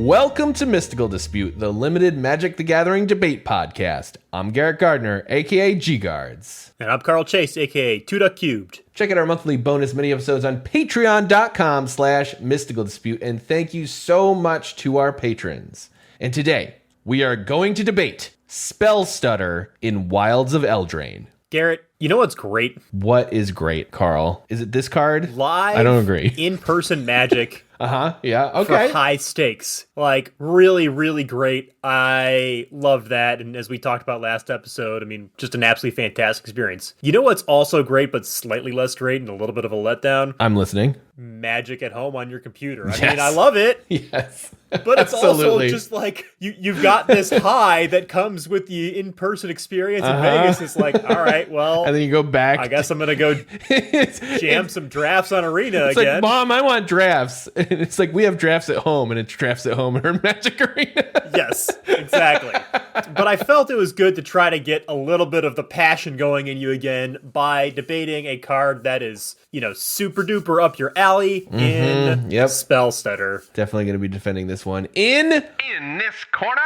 Welcome to Mystical Dispute, the limited Magic the Gathering debate podcast. I'm Garrett Gardner, aka G-Guards. And I'm Carl Chase, aka 2Duck Cubed. Check out our monthly bonus mini-episodes on patreon.com/Mystical Dispute, and thank you so much to our patrons. And today, we are going to debate Spell Stutter in Wilds of Eldraine. Garrett, you know what's great? What is great, Carl? Is it this card? Live, I don't agree. in-person Magic. Yeah, okay. For high stakes. Like, really, really great. I love that. And as we talked about last episode, I mean, just an absolutely fantastic experience. You know what's also great, but slightly less great and a little bit of a letdown? I'm listening. Magic at home on your computer. I Yes. mean, I love it. Yes. But it's Absolutely. also just like, you've got this high that comes with the in-person experience in Vegas. It's like, all right, well, And then you go back. I guess I'm going to go jam some drafts on Arena It's again. like, Mom, I want drafts. And it's like, we have drafts at home, and it's drafts at home in our Magic Arena. Yes, exactly. But I felt it was good to try to get a little bit of the passion going in you again by debating a card that is, you know, super duper up your alley in Spell Stutter. Definitely going to be defending this one in this corner.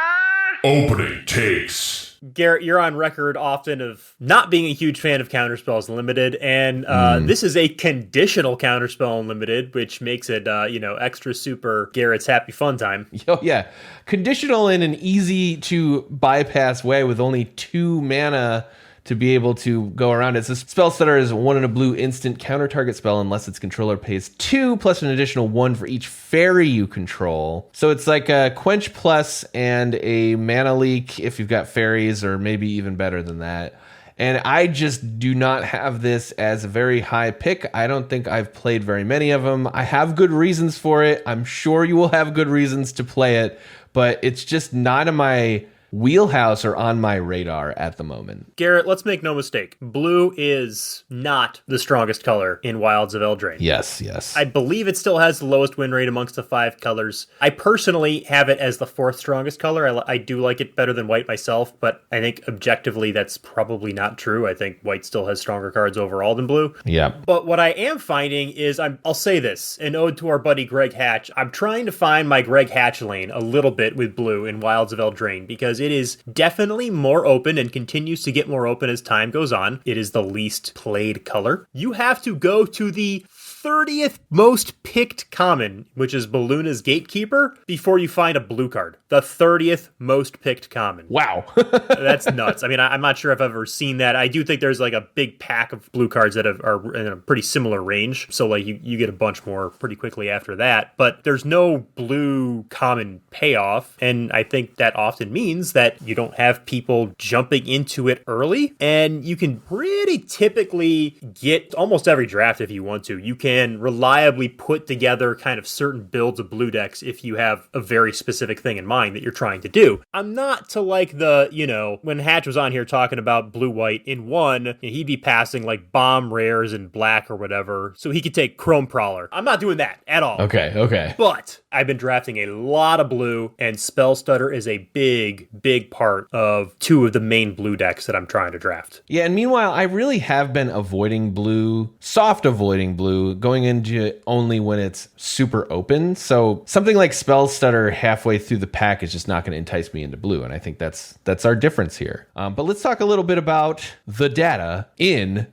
Opening takes. Garrett, you're on record often of not being a huge fan of Counterspells Unlimited, and this is a conditional Counterspell Unlimited, which makes it, extra super Garrett's happy fun time. Oh, yeah. Conditional in an easy to bypass way with only 2 mana to be able to go around it. So Spell Stutter is 1 and a blue instant counter target spell unless its controller pays 2 plus an additional 1 for each fairy you control. So it's like a Quench Plus and a Mana Leak if you've got fairies, or maybe even better than that. And I just do not have this as a very high pick. I don't think I've played very many of them. I have good reasons for it. I'm sure you will have good reasons to play it, but it's just not in my wheelhouse or on my radar at the moment. Garrett, let's make no mistake. Blue is not the strongest color in Wilds of Eldraine. Yes. I believe it still has the lowest win rate amongst the 5 colors. I personally have it as the 4th strongest color. I do like it better than white myself, but I think objectively that's probably not true. I think white still has stronger cards overall than blue. Yeah. But what I am finding is, I'll say this, an ode to our buddy Greg Hatch. I'm trying to find my Greg Hatch lane a little bit with blue in Wilds of Eldraine, because it is definitely more open and continues to get more open as time goes on. It is the least played color. You have to go to the 30th most picked common, which is Balluna's Gatekeeper, before you find a blue card. The 30th most picked common. Wow. That's nuts. I mean, I'm not sure if I've ever seen that. I do think there's like a big pack of blue cards that are in a pretty similar range. So like you get a bunch more pretty quickly after that. But there's no blue common payoff. And I think that often means that you don't have people jumping into it early. And you can pretty typically get almost every draft if you want to. You can reliably put together kind of certain builds of blue decks if you have a very specific thing in mind that you're trying to do. I'm not to like when Hatch was on here talking about blue-white in one, he'd be passing like bomb rares in black or whatever, so he could take Chrome Prowler. I'm not doing that at all. Okay. But I've been drafting a lot of blue, and Spell Stutter is a big, big part of 2 of the main blue decks that I'm trying to draft. Yeah, and meanwhile, I really have been avoiding blue, soft avoiding blue, going into it only when it's super open. So something like Spell Stutter halfway through the pack is just not going to entice me into blue, and I think that's our difference here. But let's talk a little bit about the data in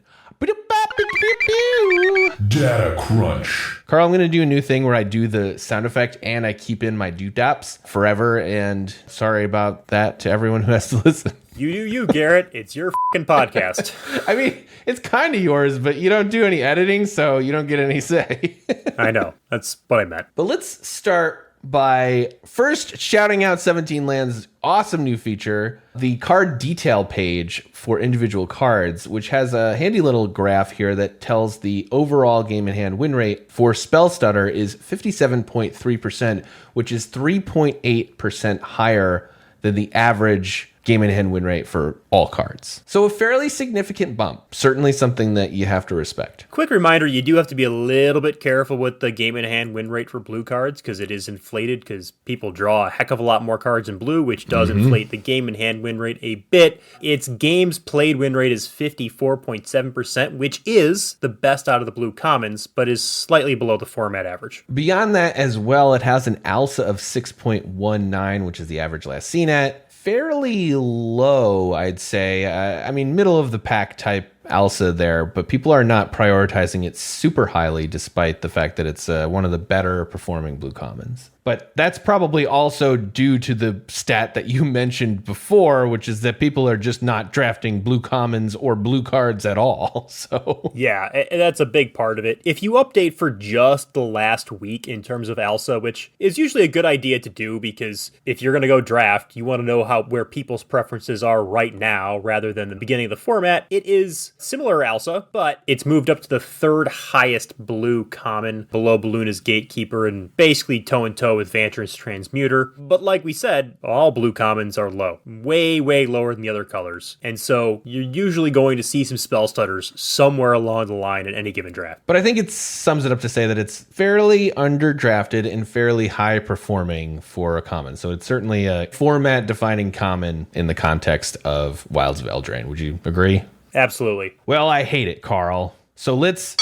Data Crunch. Carl, I'm going to do a new thing where I do the sound effect and I keep in my doop-daps forever, and sorry about that to everyone who has to listen. You, Garrett. It's your fucking podcast. I mean, it's kind of yours, but you don't do any editing, so you don't get any say. I know. That's what I meant. But let's start by first shouting out 17 Land's awesome new feature, the card detail page for individual cards, which has a handy little graph here that tells the overall game in hand win rate for Spell Stutter is 57.3%, which is 3.8% higher than the average game in hand win rate for all cards. So a fairly significant bump. Certainly something that you have to respect. Quick reminder, you do have to be a little bit careful with the game in hand win rate for blue cards because it is inflated because people draw a heck of a lot more cards in blue, which does inflate the game in hand win rate a bit. Its games played win rate is 54.7%, which is the best out of the blue commons, but is slightly below the format average. Beyond that as well, it has an ALSA of 6.19, which is the average last seen at. Fairly low, I'd say. Middle of the pack type ALSA there, but people are not prioritizing it super highly despite the fact that it's one of the better performing blue commons. But that's probably also due to the stat that you mentioned before, which is that people are just not drafting blue commons or blue cards at all. So yeah, that's a big part of it. If you update for just the last week in terms of ALSA, which is usually a good idea to do because if you're going to go draft, you want to know where people's preferences are right now rather than the beginning of the format. It is similar ALSA, but it's moved up to the third highest blue common below Balluna's Gatekeeper and basically toe-in-toe with Vantrance Transmuter. But like we said, all blue commons are low. Way, way lower than the other colors. And so you're usually going to see some spell stutters somewhere along the line in any given draft. But I think it sums it up to say that it's fairly underdrafted and fairly high performing for a common. So it's certainly a format defining common in the context of Wilds of Eldraine. Would you agree? Absolutely. Well, I hate it, Carl. So let's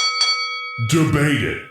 Debate it.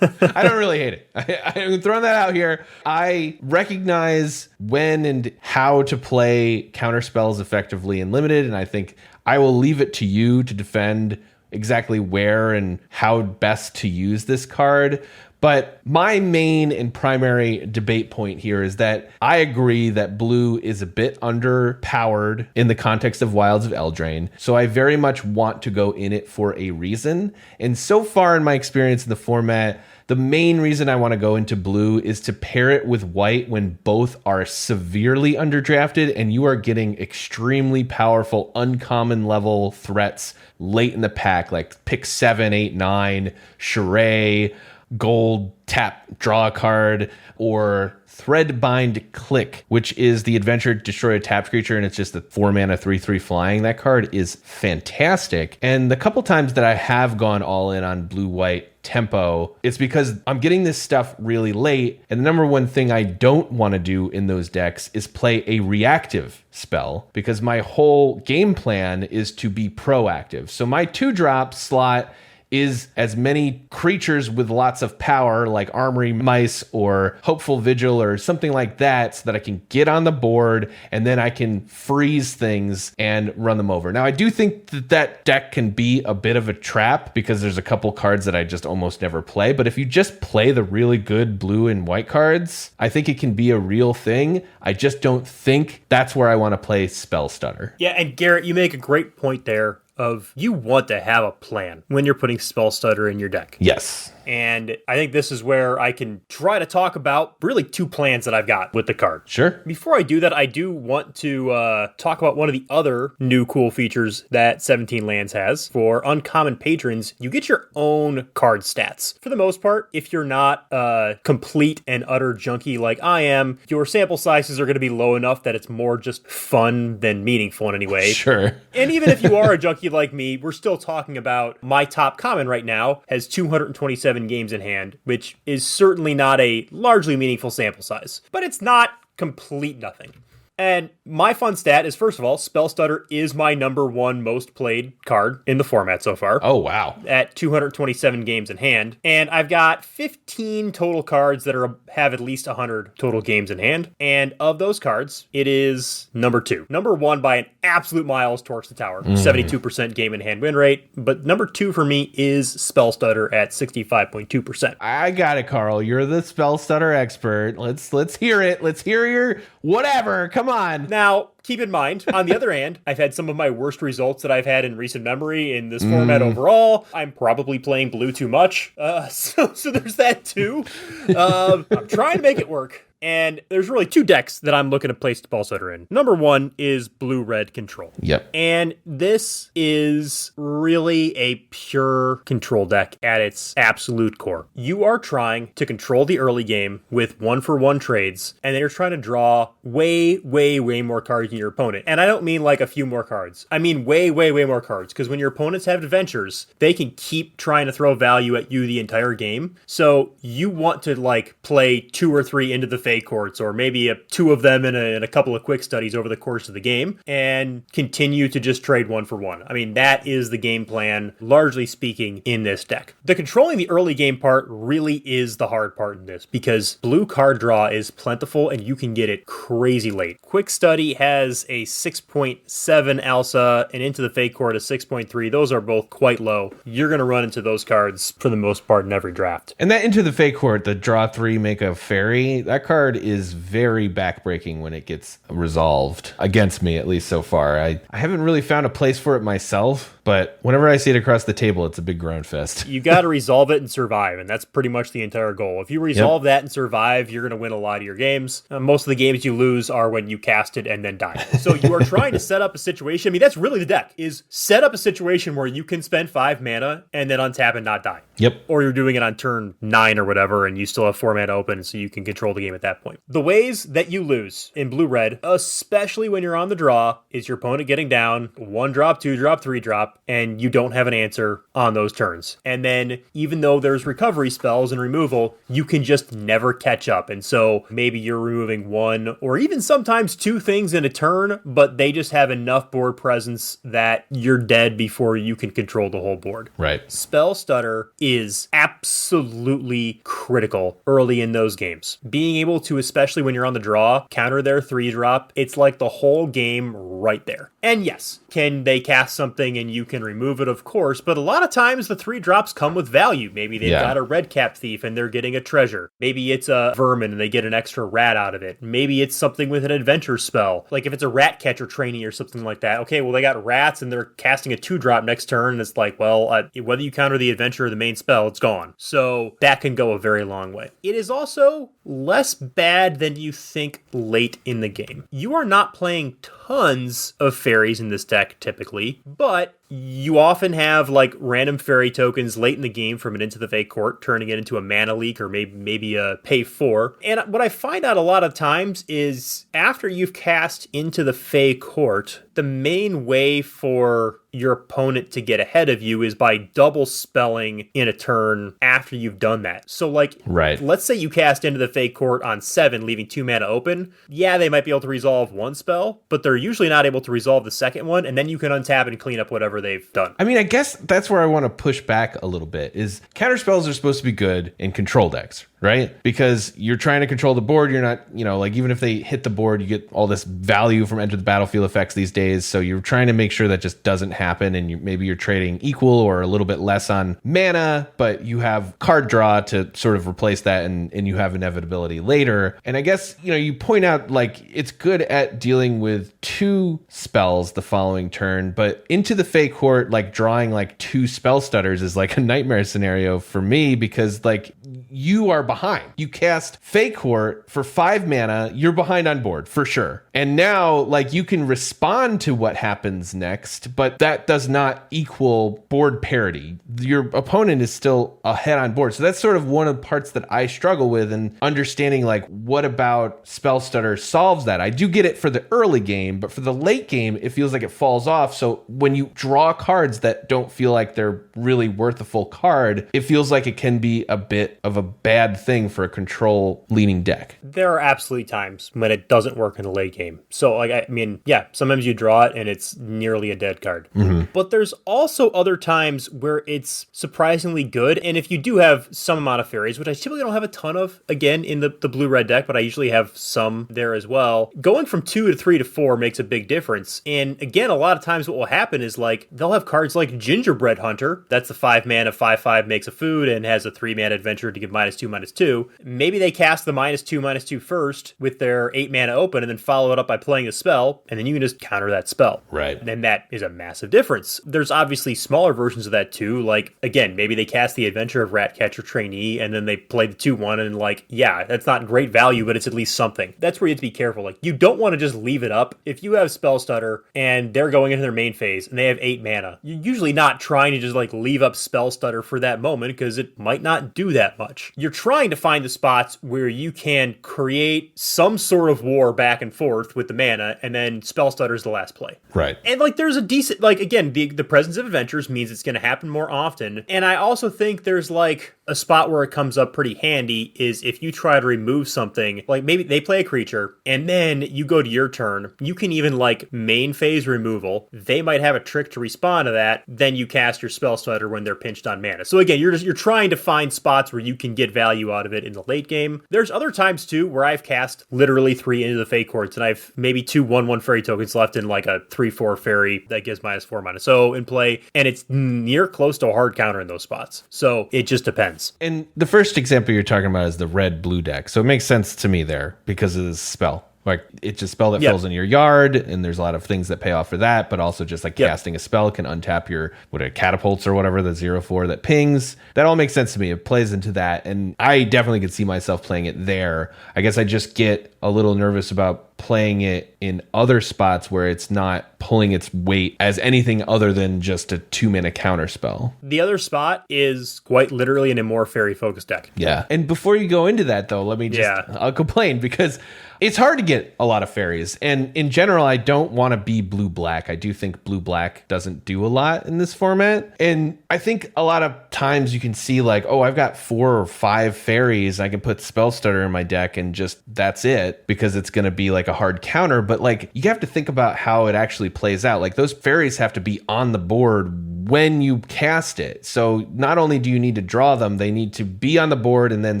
I don't really hate it. I'm throwing that out here. I recognize when and how to play counterspells effectively in limited, and I think I will leave it to you to defend exactly where and how best to use this card. But my main and primary debate point here is that I agree that blue is a bit underpowered in the context of Wilds of Eldraine. So I very much want to go in it for a reason. And so far in my experience in the format, the main reason I want to go into blue is to pair it with white when both are severely underdrafted and you are getting extremely powerful uncommon level threats late in the pack, like pick 7, 8, 9, Charade, gold, tap, draw a card, or Threadbind Click, which is the adventure destroy a tapped creature, and it's just a 4-mana 3/3 flying. That card is fantastic. And the couple times that I have gone all in on blue-white tempo, it's because I'm getting this stuff really late, and the number one thing I don't want to do in those decks is play a reactive spell, because my whole game plan is to be proactive. So my 2-drop slot is as many creatures with lots of power like Armory Mice or Hopeful Vigil or something like that so that I can get on the board and then I can freeze things and run them over. Now, I do think that deck can be a bit of a trap because there's a couple cards that I just almost never play. But if you just play the really good blue and white cards, I think it can be a real thing. I just don't think that's where I want to play Spell Stutter. Yeah, and Garrett, you make a great point there of you want to have a plan when you're putting Spell Stutter in your deck. Yes. And I think this is where I can try to talk about really 2 plans that I've got with the card. Sure. Before I do that, I do want to talk about one of the other new cool features that 17 Lands has. For uncommon patrons, you get your own card stats. For the most part, if you're not a complete and utter junkie like I am, your sample sizes are going to be low enough that it's more just fun than meaningful in any way. Sure. And even if you are a junkie like me, we're still talking about my top common right now has 227 games in hand, which is certainly not a largely meaningful sample size, but it's not complete nothing. And my fun stat is, first of all, Spell Stutter is my number 1 most played card in the format so far. Oh, wow. At 227 games in hand. And I've got 15 total cards that have at least 100 total games in hand. And of those cards, it is number 2. Number 1 by an absolute mile is Torch the Tower, 72% game in hand win rate. But number 2 for me is Spell Stutter at 65.2%. I got it, Carl. You're the Spell Stutter expert. Let's hear it. Let's hear your whatever. Come on. Now, keep in mind, on the other hand, I've had some of my worst results that I've had in recent memory in this format overall. I'm probably playing blue too much. So there's that too. I'm trying to make it work. And there's really 2 decks that I'm looking to place Spell Stutter in. Number 1 is Blue-Red Control. Yep. And this is really a pure control deck at its absolute core. You are trying to control the early game with 1-for-1 trades, and then you're trying to draw way, way, way more cards cards than your opponent. And I don't mean like a few more cards. I mean way, way, way more cards. Because when your opponents have adventures, they can keep trying to throw value at you the entire game. So you want to like play 2 or 3 into the Fey Courts, or maybe 2 of them in a couple of quick studies over the course of the game, and continue to just trade 1 for 1. I mean, that is the game plan, largely speaking, in this deck. The controlling the early game part really is the hard part in this, because blue card draw is plentiful and you can get it crazy late. Quick Study has a 6.7 alpha, and Into the Fey Court a 6.3. Those are both quite low. You're going to run into those cards for the most part in every draft. And that Into the Fey Court, the draw 3, make a fairy, that card is very backbreaking when it gets resolved, against me at least so far. I haven't really found a place for it myself, but whenever I see it across the table, it's a big ground fest. You got to resolve it and survive, and that's pretty much the entire goal. If you resolve that and survive, you're going to win a lot of your games. Most of the games you lose are when you cast it and then die. So you are trying to set up a situation. I mean, that's really the deck, is set up a situation where you can spend 5 mana and then untap and not die. Yep. Or you're doing it on turn 9 or whatever, and you still have 4 mana open, so you can control the game at that point. The ways that you lose in blue-red, especially when you're on the draw, is your opponent getting down 1 drop, 2 drop, 3 drop, and you don't have an answer on those turns. And then even though there's recovery spells and removal, you can just never catch up. And so maybe you're removing 1 or even sometimes 2 things in a turn, but they just have enough board presence that you're dead before you can control the whole board. Right. Spell Stutter is absolutely critical early in those games. Being able to, especially when you're on the draw, counter their 3 drop, it's like the whole game right there. And yes, can they cast something and you can remove it? Of course, but a lot of times the 3 drops come with value. Maybe they've got a red cap thief and they're getting a treasure. Maybe it's a vermin and they get an extra rat out of it. Maybe it's something with an adventure spell. Like if it's a rat catcher trainee or something like that. Okay, well they got rats and they're casting a 2 drop next turn, and it's like, well, whether you counter the adventure or the main spell, it's gone. So that can go a very long way. It is also less bad than you think late in the game. You are not playing tons of fairies in this deck typically, but you often have like random fairy tokens late in the game from an Into the Fey Court, turning it into a mana leak or maybe a pay 4. And what I find out a lot of times is after you've cast Into the Fey Court, the main way for your opponent to get ahead of you is by double spelling in a turn after you've done that. So like, let's say you cast Into the Fey Court on 7, leaving 2 mana open. Yeah, they might be able to resolve 1 spell, but they're usually not able to resolve the second one, and then you can untap and clean up whatever they've done. I mean, I guess that's where I want to push back a little bit, is counterspells are supposed to be good in control decks, right? Because you're trying to control the board. You're not, like even if they hit the board, you get all this value from enter the battlefield effects these days. So you're trying to make sure that just doesn't happen. And maybe you're trading equal or a little bit less on mana, but you have card draw to sort of replace that, and you have inevitability later. And I guess, you point out like it's good at dealing with 2 spells the following turn, but Into the Fey Court, like drawing like 2 spell stutters is like a nightmare scenario for me, because like you are behind. You cast Fey Court for 5 mana, you're behind on board for sure. And now like you can respond to what happens next, but that does not equal board parity. Your opponent is still ahead on board. So that's sort of one of the parts that I struggle with, and understanding like what about Spell Stutter solves that. I do get it for the early game, but for the late game, it feels like it falls off. So when you draw cards that don't feel like they're really worth a full card, it feels like it can be a bit of a bad thing for a control leaning deck. There are absolutely times when it doesn't work in the late game. So like, I mean, yeah, sometimes you draw it and it's nearly a dead card. But there's also other times where it's surprisingly good. And if you do have some amount of fairies, which I typically don't have a ton of, again, in the blue-red deck, but I usually have some there as well, going from 2 to 3 to 4 makes a big difference. And again, a lot of times what will happen is like, they'll have cards like Gingerbread Hunter. That's the 5 mana, 5/5 makes a food and has a 3 mana adventure to give -2/-2. Maybe they cast the -2/-2 first with their 8 mana open and then follow it up by playing the spell, and then you can just counter that spell. Right. And that is a massive difference. There's obviously smaller versions of that too. Like, again, maybe they cast the Adventure of Ratcatcher Trainee and then they play the 2/1 and like, yeah, that's not great value, but it's at least something. That's where you have to be careful. Like, you don't want to just leave it up. If you have Spell Stutter and they're going into their main phase and they have 8 mana, you're usually not trying to just like leave up Spell Stutter for that moment, because it might not do that much. match. You're trying to find the spots where you can create some sort of war back and forth with the mana, and then Spell Stutter's the last play. Right. And like there's a decent, like again, the presence of adventures means it's going to happen more often. And I also think there's like a spot where it comes up pretty handy is if you try to remove something, like maybe they play a creature and then you go to your turn, you can even like main phase removal. They might have a trick to respond to that. Then you cast your Spell Stutter when they're pinched on mana. So again, you're trying to find spots where you can get value out of it in the late game. There's other times too where I've cast literally 3 into the Fate Courts and I've maybe 2 1/1 fairy tokens left in like a 3/4 fairy that gives -4 so in play, and it's near close to a hard counter in those spots. So it just depends. And the first example you're talking about is the red-blue deck. So it makes sense to me there because of this spell. Like, it's a spell that fills in your yard, and there's a lot of things that pay off for that, but also just like casting a spell can untap your, catapults or whatever, the 0/4 that pings. That all makes sense to me. It plays into that, and I definitely could see myself playing it there. I guess I just get a little nervous about playing it in other spots where it's not pulling its weight as anything other than just a 2-mana counter spell. The other spot is quite literally an Immortal Fairy focused deck. Yeah. And before you go into that, though, let me just, I'll complain because it's hard to get a lot of fairies. And in general, I don't want to be blue-black. I do think blue-black doesn't do a lot in this format. And I think a lot of times you can see like, oh, I've got 4 or 5 fairies. I can put Spell Stutter in my deck and just that's it because it's going to be like a hard counter. But like you have to think about how it actually plays out. Like those fairies have to be on the board when you cast it. So not only do you need to draw them, they need to be on the board and then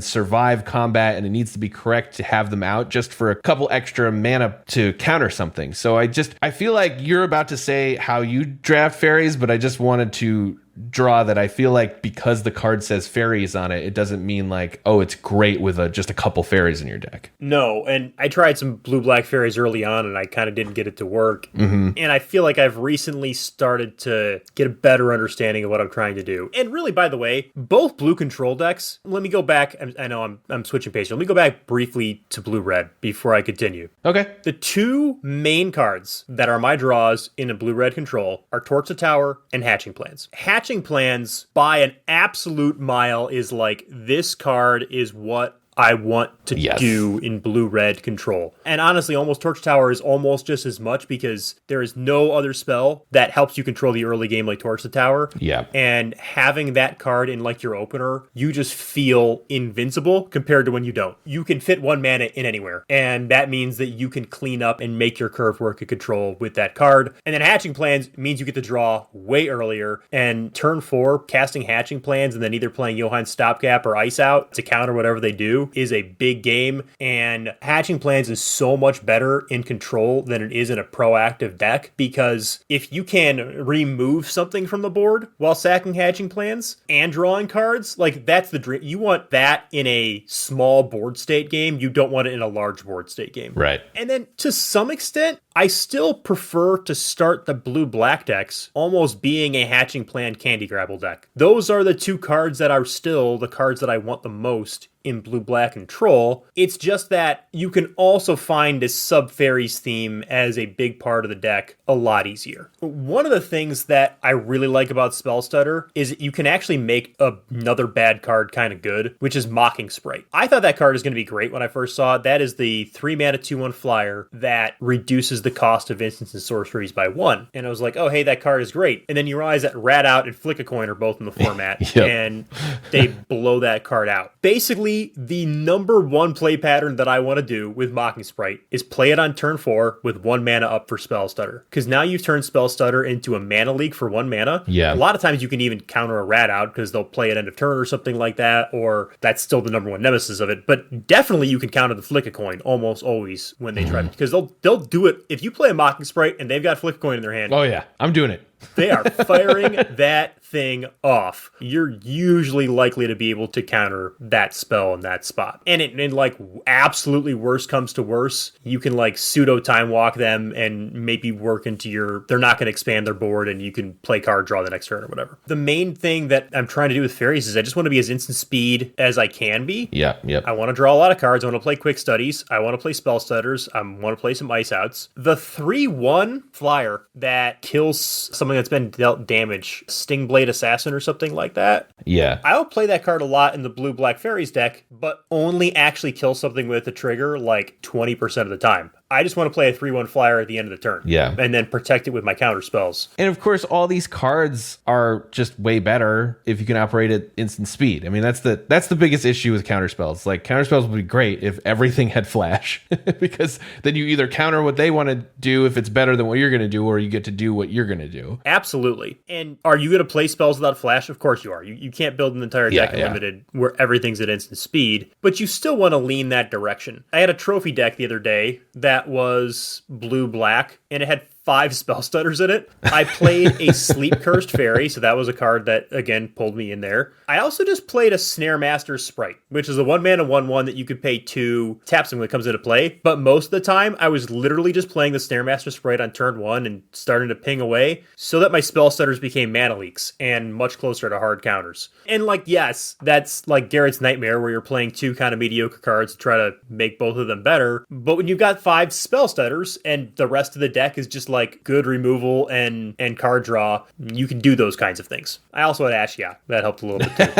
survive combat, and it needs to be correct to have them out just for a couple extra mana to counter something. So I feel like you're about to say how you draft fairies, but I just wanted to draw that I feel like because the card says fairies on it, it doesn't mean like, oh, it's great with just a couple fairies in your deck. No, and I tried some blue-black fairies early on and I kind of didn't get it to work. And I feel like I've recently started to get a better understanding of what I'm trying to do. And really, by the way, both blue control decks, let me go back. I know I'm switching pages. Let me go back briefly to blue-red before I continue. Okay. The 2 main cards that are my draws in a blue-red control are Torch the Tower and Hatching Plans. Hatching Plans by an absolute mile is like, this card is what I want to do in blue-red control. And honestly, almost Torch Tower is almost just as much because there is no other spell that helps you control the early game like Torch the Tower. Yeah. And having that card in like your opener, you just feel invincible compared to when you don't. You can fit 1 mana in anywhere. And that means that you can clean up and make your curve work of control with that card. And then Hatching Plans means you get to draw way earlier. And turn 4, casting Hatching Plans and then either playing Johann's Stopgap or Ice Out to counter whatever they do is a big game, and Hatching Plans is so much better in control than it is in a proactive deck, because if you can remove something from the board while sacking Hatching Plans and drawing cards, like that's the dream. You want that in a small board state game. You don't want it in a large board state game. Right. And then to some extent, I still prefer to start the blue-black decks almost being a Hatching Plan Candy Grabble deck. Those are the 2 cards that are still the cards that I want the most in blue-black control. It's just that you can also find this sub-fairies theme as a big part of the deck a lot easier. One of the things that I really like about Spell Stutter is that you can actually make another bad card kind of good, which is Mocking Sprite. I thought that card was going to be great when I first saw it. That is the 3 mana 2/1 flyer that reduces the cost of instants and sorceries by 1. And I was like, oh, hey, that card is great. And then you realize that Rat Out and Flick a Coin are both in the format, and they blow that card out. Basically, the number 1 play pattern that I want to do with Mocking Sprite is play it on turn 4 with 1 mana up for Spell Stutter. Because now you've turned Spell Stutter into a mana leak for 1 mana. Yeah. A lot of times you can even counter a Rat Out because they'll play at end of turn or something like that, or that's still the number 1 nemesis of it. But definitely you can counter the Flick a Coin almost always when they try to, because they'll do it. If you play a Mocking Sprite and they've got Flick a Coin in their hand. Oh yeah, I'm doing it. They are firing that thing off. You're usually likely to be able to counter that spell in that spot. And in like absolutely worst comes to worse, you can like pseudo time walk them and maybe work into they're not going to expand their board and you can play card draw the next turn or whatever. The main thing that I'm trying to do with fairies is I just want to be as instant speed as I can be. Yeah, yep. I want to draw a lot of cards. I want to play quick studies. I want to play spell stutters. I want to play some ice outs. The 3/1 flyer that kills some something that's been dealt damage, Stingblade Assassin or something like that. Yeah. I'll play that card a lot in the blue-black fairies deck, but only actually kill something with the trigger like 20% of the time. I just want to play a 3/1 flyer at the end of the turn. Yeah. And then protect it with my counter spells. And of course, all these cards are just way better if you can operate at instant speed. I mean, that's the biggest issue with counterspells. Like, counterspells would be great if everything had flash, because then you either counter what they want to do if it's better than what you're going to do, or you get to do what you're going to do. Absolutely. And are you going to play spells without flash? Of course you are. You can't build an entire deck limited where everything's at instant speed, but you still want to lean that direction. I had a trophy deck the other day that was blue-black, and it had 5 spell stutters in it. I played a Sleep Cursed Fairy, so that was a card that, again, pulled me in there. I also just played a Snare Master Sprite, which is a 1-mana 1/1 that you could pay 2 taps when it comes into play. But most of the time, I was literally just playing the Snare Master Sprite on turn 1 and starting to ping away so that my spell stutters became mana leaks and much closer to hard counters. And, like, yes, that's like Garrett's Nightmare, where you're playing 2 kind of mediocre cards to try to make both of them better. But when you've got 5 spell stutters and the rest of the deck is just like good removal and card draw, you can do those kinds of things. I also had Ashia. That helped a little bit too.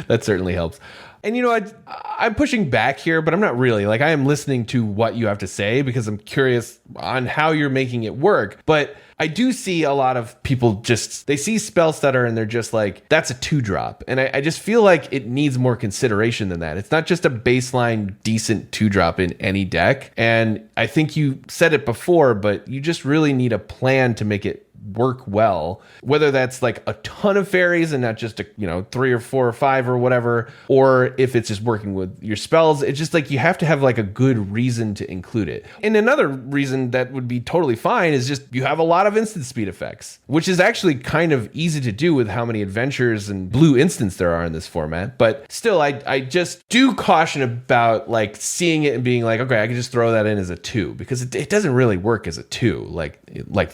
That certainly helps. And, you know, I'm pushing back here, but I'm not really. Like, I am listening to what you have to say because I'm curious on how you're making it work. But I do see a lot of people they see Spell Stutter and they're just like, that's a 2-drop. And I just feel like it needs more consideration than that. It's not just a baseline decent 2-drop in any deck. And I think you said it before, but you just really need a plan to make it work well, whether that's like a ton of fairies and not just 3 or 4 or 5 or whatever, or if it's just working with your spells. It's just like you have to have like a good reason to include it. And another reason that would be totally fine is just you have a lot of instant speed effects, which is actually kind of easy to do with how many adventures and blue instants there are in this format. But still, I just do caution about like seeing it and being like, okay, I can just throw that in as a 2, because it doesn't really work as a 2 like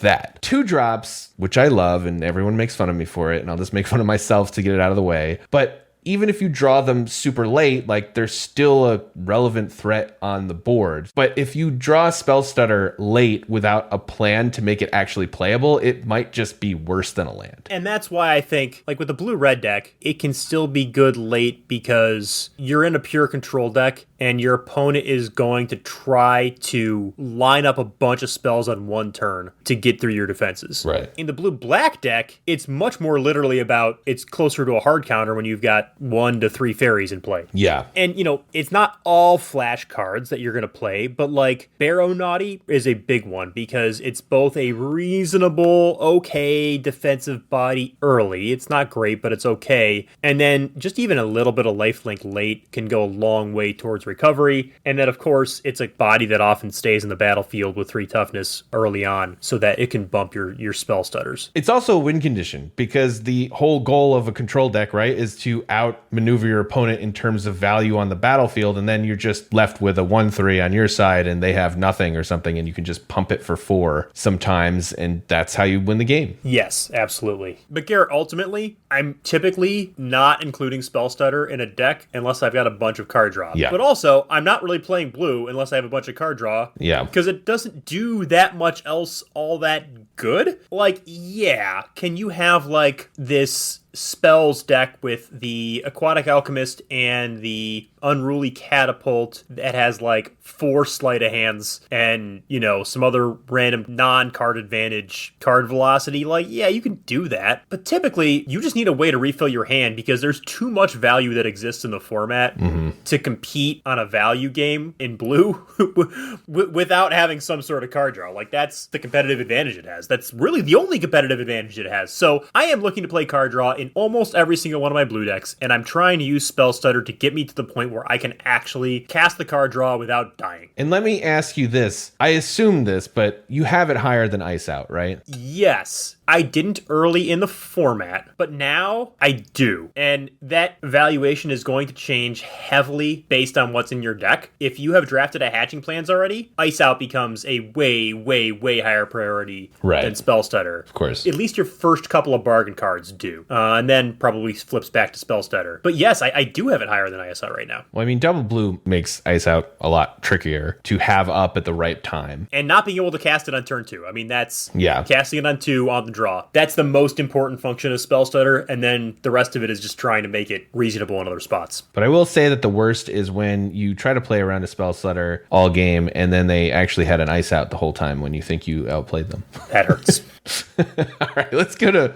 that. 2-drop, which I love, and everyone makes fun of me for it, and I'll just make fun of myself to get it out of the way. But even if you draw them super late, like, there's still a relevant threat on the board. But if you draw a Spell Stutter late without a plan to make it actually playable, it might just be worse than a land. And that's why I think, like with the blue-red deck, it can still be good late because you're in a pure control deck and your opponent is going to try to line up a bunch of spells on one turn to get through your defenses. Right. In the blue-black deck, it's much more literally about, it's closer to a hard counter when you've got 1 to 3 fairies in play. Yeah. And, it's not all flash cards that you're going to play, but like Barrow Naughty is a big one because it's both a reasonable, okay defensive body early. It's not great, but it's okay. And then just even a little bit of lifelink late can go a long way towards recovery. And then, of course, it's a body that often stays in the battlefield with 3 toughness early on so that it can bump your spell stutters. It's also a win condition because the whole goal of a control deck, right, is to outmaneuver your opponent in terms of value on the battlefield, and then you're just left with a 1/3 on your side and they have nothing or something, and you can just pump it for 4 sometimes, and that's how you win the game. Yes, absolutely. But Garrett, ultimately, I'm typically not including Spell Stutter in a deck unless I've got a bunch of card draw. Yeah. But also, I'm not really playing blue unless I have a bunch of card draw. Yeah. Because it doesn't do that much else all that good. Like, yeah, can you have like this spells deck with the Aquatic Alchemist and the Unruly Catapult that has like 4 sleight of hands and, some other random non-card advantage card velocity? Like, yeah, you can do that. But typically, you just need a way to refill your hand because there's too much value that exists in the format to compete on a value game in blue without having some sort of card draw. Like, that's the competitive advantage it has. That's really the only competitive advantage it has. So I am looking to play card draw in almost every single one of my blue decks, and I'm trying to use Spell Stutter to get me to the point where I can actually cast the card draw without dying. And let me ask you this. I assume this, but you have it higher than Ice Out, right? Yes. I didn't early in the format, but now I do. And that valuation is going to change heavily based on what's in your deck. If you have drafted a Hatching Plans already, Ice Out becomes a way, way, way higher priority than Spell Stutter. Of course. At least your first couple of bargain cards do. And then probably flips back to Spell Stutter. But yes, I do have it higher than Ice Out right now. Well, I mean, double blue makes Ice Out a lot trickier to have up at the right time. And not being able to cast it on turn 2. I mean, that's casting it on 2 on the draw. That's the most important function of Spell Stutter, and then the rest of it is just trying to make it reasonable in other spots. But I will say that the worst is when you try to play around a Spell Stutter all game, and then they actually had an Ice Out the whole time when you think you outplayed them. That hurts. All right, let's go to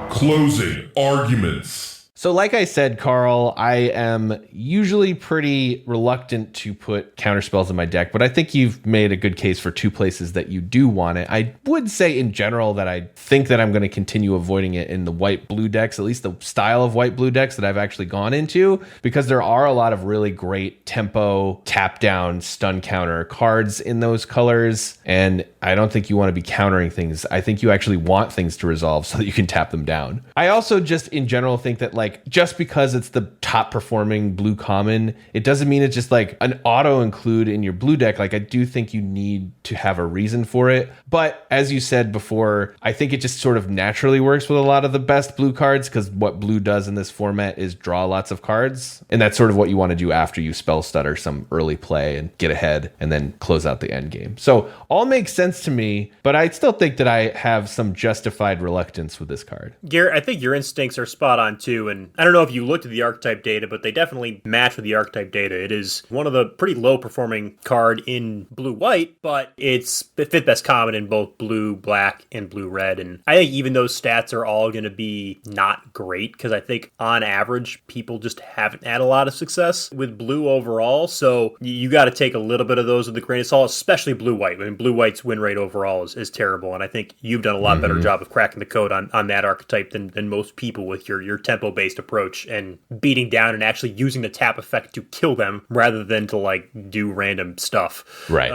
closing arguments. So like I said, Carl, I am usually pretty reluctant to put counterspells in my deck, but I think you've made a good case for 2 places that you do want it. I would say in general that I think that I'm going to continue avoiding it in the white-blue decks, at least the style of white-blue decks that I've actually gone into, because there are a lot of really great tempo, tap-down, stun counter cards in those colors, and I don't think you want to be countering things. I think you actually want things to resolve so that you can tap them down. I also just in general think that just because it's the top performing blue common, it doesn't mean it's just like an auto include in your blue deck. Like I do think you need to have a reason for it. But as you said before, I think it just sort of naturally works with a lot of the best blue cards because what blue does in this format is draw lots of cards. And that's sort of what you want to do after you Spell Stutter some early play and get ahead and then close out the end game. So all makes sense to me, but I still think that I have some justified reluctance with this card. Garrett, I think your instincts are spot on too. And I don't know if you looked at the archetype data, but they definitely match with the archetype data. It is one of the pretty low performing card in blue-white, but it fit best common in both blue, black, and blue-red. And I think even those stats are all going to be not great because I think on average, people just haven't had a lot of success with blue overall. So you got to take a little bit of those with a grain of salt, especially blue-white. I mean, blue-white's win rate overall is terrible. And I think you've done a lot better job of cracking the code on that archetype than most people with your tempo-based approach and beating down and actually using the tap effect to kill them rather than to do random stuff. Right.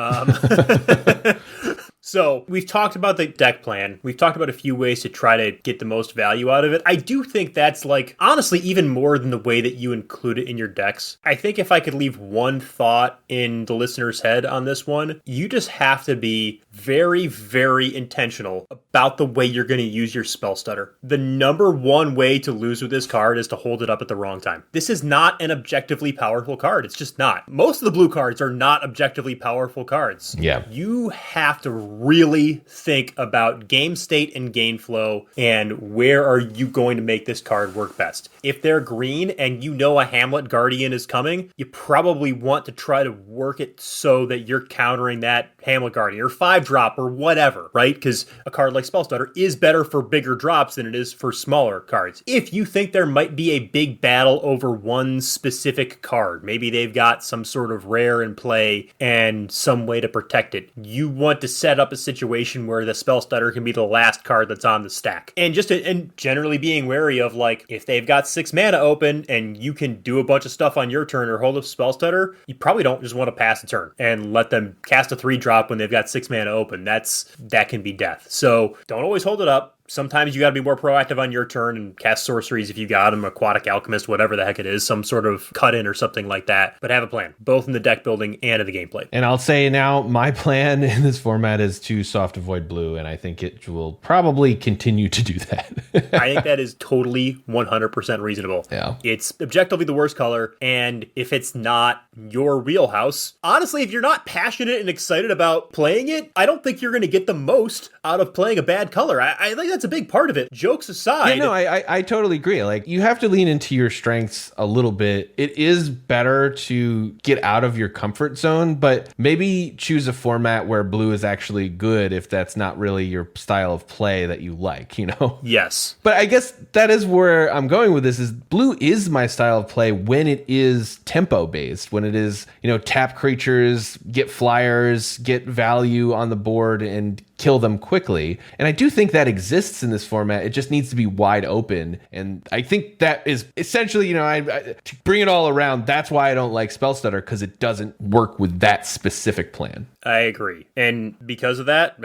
So we've talked about the deck plan. We've talked about a few ways to try to get the most value out of it. I do think that's honestly, even more than the way that you include it in your decks. I think if I could leave one thought in the listener's head on this one, you just have to be very, very intentional about the way you're going to use your Spell Stutter. The number one way to lose with this card is to hold it up at the wrong time. This is not an objectively powerful card. It's just not. Most of the blue cards are not objectively powerful cards. Yeah. You have to really think about game state and game flow and where are you going to make this card work best. If they're green and you know a Hamlet Guardian is coming, you probably want to try to work it so that you're countering that Hamlet Guardian or 5-drop or whatever, right? Because a card like Spell Stutter is better for bigger drops than it is for smaller cards. If you think there might be a big battle over one specific card, maybe they've got some sort of rare in play and some way to protect it, you want to set up a situation where the Spell Stutter can be the last card that's on the stack. And and generally being wary of if they've got 6 mana open and you can do a bunch of stuff on your turn or hold up Spell Stutter, you probably don't just want to pass a turn and let them cast a 3-drop when they've got 6 mana open. That can be death. So don't always hold it up. Sometimes you got to be more proactive on your turn and cast sorceries if you got them, Aquatic Alchemist, whatever the heck it is, some sort of cut-in or something like that. But have a plan, both in the deck building and in the gameplay. And I'll say now, my plan in this format is to soft avoid blue, and I think it will probably continue to do that. I think that is totally 100% reasonable. Yeah. It's objectively the worst color, and if it's not your wheelhouse, honestly, if you're not passionate and excited about playing it, I don't think you're going to get the most out of playing a bad color. I think that's a big part of it. Jokes aside. Yeah, no, I totally agree. You have to lean into your strengths a little bit. It is better to get out of your comfort zone, but maybe choose a format where blue is actually good if that's not really your style of play that you like, Yes. But I guess that is where I'm going with this is blue is my style of play when it is tempo based, when it is, tap creatures, get flyers, get value on the board and kill them quickly. And I do think that exists in this format. It just needs to be wide open. And I think that is essentially, to bring it all around, that's why I don't like Spell Stutter, because it doesn't work with that specific plan. I agree. And because of that,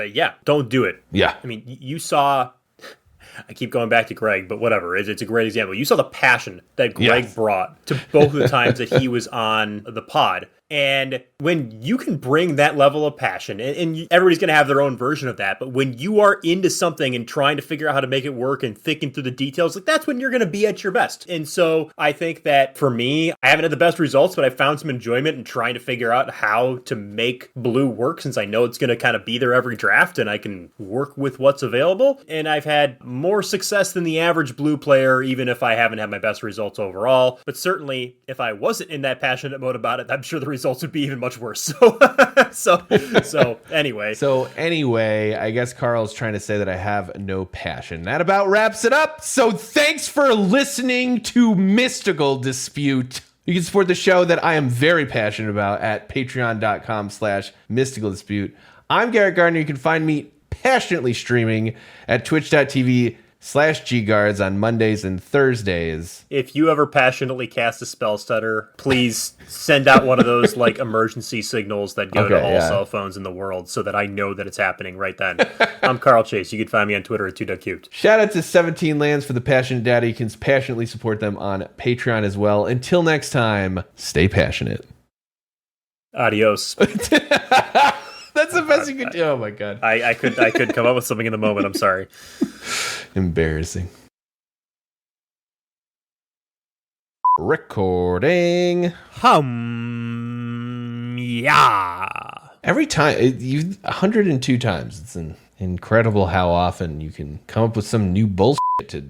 don't do it. Yeah. I mean, you saw... I keep going back to Greg, but whatever. It's a great example. You saw the passion that Greg brought to both of the times that he was on the pod. And when you can bring that level of passion, and everybody's going to have their own version of that, but when you are into something and trying to figure out how to make it work and thinking through the details, that's when you're going to be at your best. And so I think that for me, I haven't had the best results, but I found some enjoyment in trying to figure out how to make blue work, since I know it's going to kind of be there every draft and I can work with what's available. And I've had more success than the average blue player, even if I haven't had my best results overall. But certainly, if I wasn't in that passionate mode about it, I'm sure the results would be even much worse. So anyway, I guess Carl's trying to say that I have no passion. That about wraps it up. So thanks for listening to Mystical Dispute. You can support the show that I am very passionate about at patreon.com/mystical dispute. I'm Garrett Gardner. You can find me passionately streaming at twitch.tv/gguards on Mondays and Thursdays. If you ever passionately cast a spell stutter, please send out one of those emergency signals that go to all cell phones in the world so that I know that it's happening right then. I'm Carl Chase. You can find me on Twitter at 2duckcubed. Shout out to 17 Lands for the passionate data. You can passionately support them on Patreon as well. Until next time, stay passionate. Adios. That's the best you could do. Oh my god. I could come up with something in the moment. I'm sorry. Embarrassing. Recording. Yeah. Every time, 102 times. It's incredible how often you can come up with some new bullshit to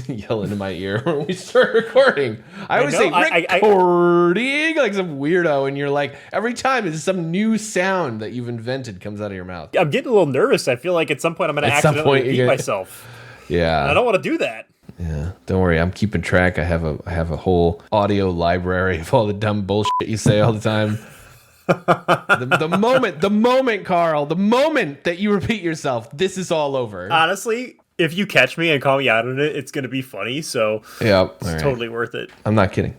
yell into my ear when we start recording. I always say recording like some weirdo, and you're like, every time it's some new sound that you've invented comes out of your mouth. I'm getting a little nervous. I feel like at some point I'm going to accidentally repeat myself. Yeah. And I don't want to do that. Yeah, don't worry. I'm keeping track. I have a whole audio library of all the dumb bullshit you say all the time. the moment, Carl, the moment that you repeat yourself, this is all over. Honestly, if you catch me and call me out on it, it's going to be funny. So yeah, it's totally worth it. I'm not kidding.